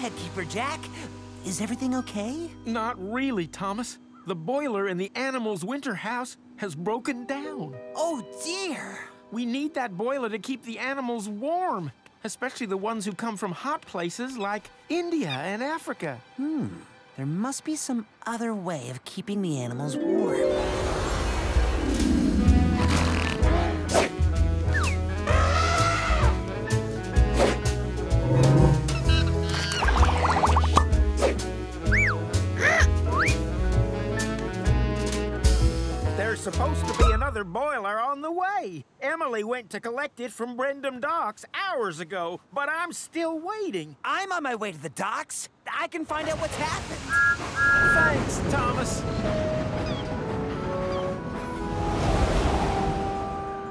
Headkeeper Jack. Is everything okay? Not really, Thomas. The boiler in the animals' winter house has broken down. Oh, dear. We need that boiler to keep the animals warm, especially the ones who come from hot places like India and Africa. There must be some other way of keeping the animals warm. There's supposed to be another boiler on the way. Emily went to collect it from Brendam Docks hours ago, but I'm still waiting. I'm on my way to the docks. I can find out what's happened. Thanks, Thomas.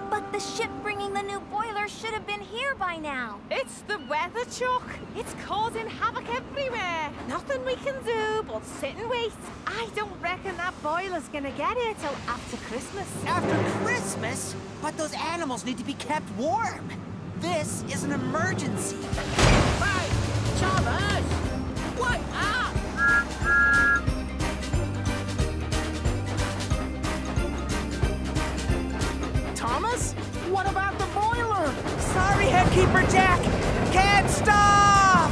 But the ship bringing the new boiler should have been here by now. It's the weather, Chuck. It's causing havoc everywhere. Nothing we can do but sit and wait. I don't reckon that boiler's gonna get here till after Christmas. After Christmas? But those animals need to be kept warm. This is an emergency. Hey, Thomas! Wake up! Thomas? What about the boiler? Sorry, Headkeeper Jack. Can't stop!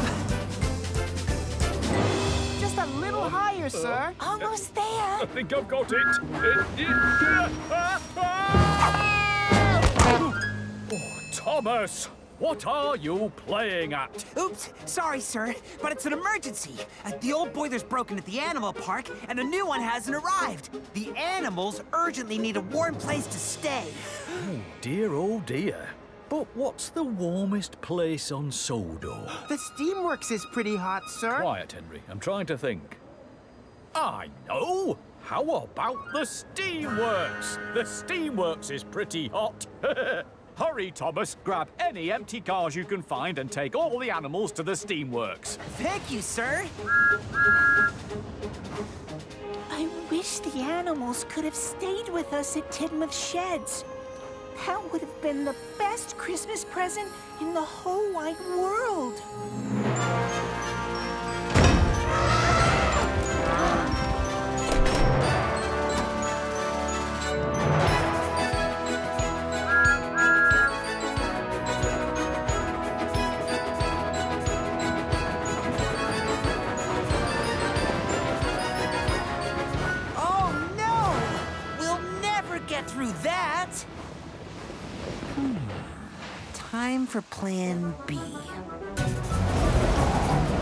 Just a little higher, sir. Almost there. I think I've got it. Oh, Thomas, what are you playing at? Oops, sorry, sir, but it's an emergency. The old boiler's broken at the animal park, and a new one hasn't arrived. The animals urgently need a warm place to stay. Oh dear. But what's the warmest place on Sodor? The steamworks is pretty hot, sir. Quiet, Henry. I'm trying to think. I know! How about the steamworks? The steamworks is pretty hot. Hurry, Thomas. Grab any empty cars you can find and take all the animals to the steamworks. Thank you, sir. I wish the animals could have stayed with us at Tidmouth Sheds. That would have been the best Christmas present in the whole wide world. Oh, no! We'll never get through that! Time for Plan B.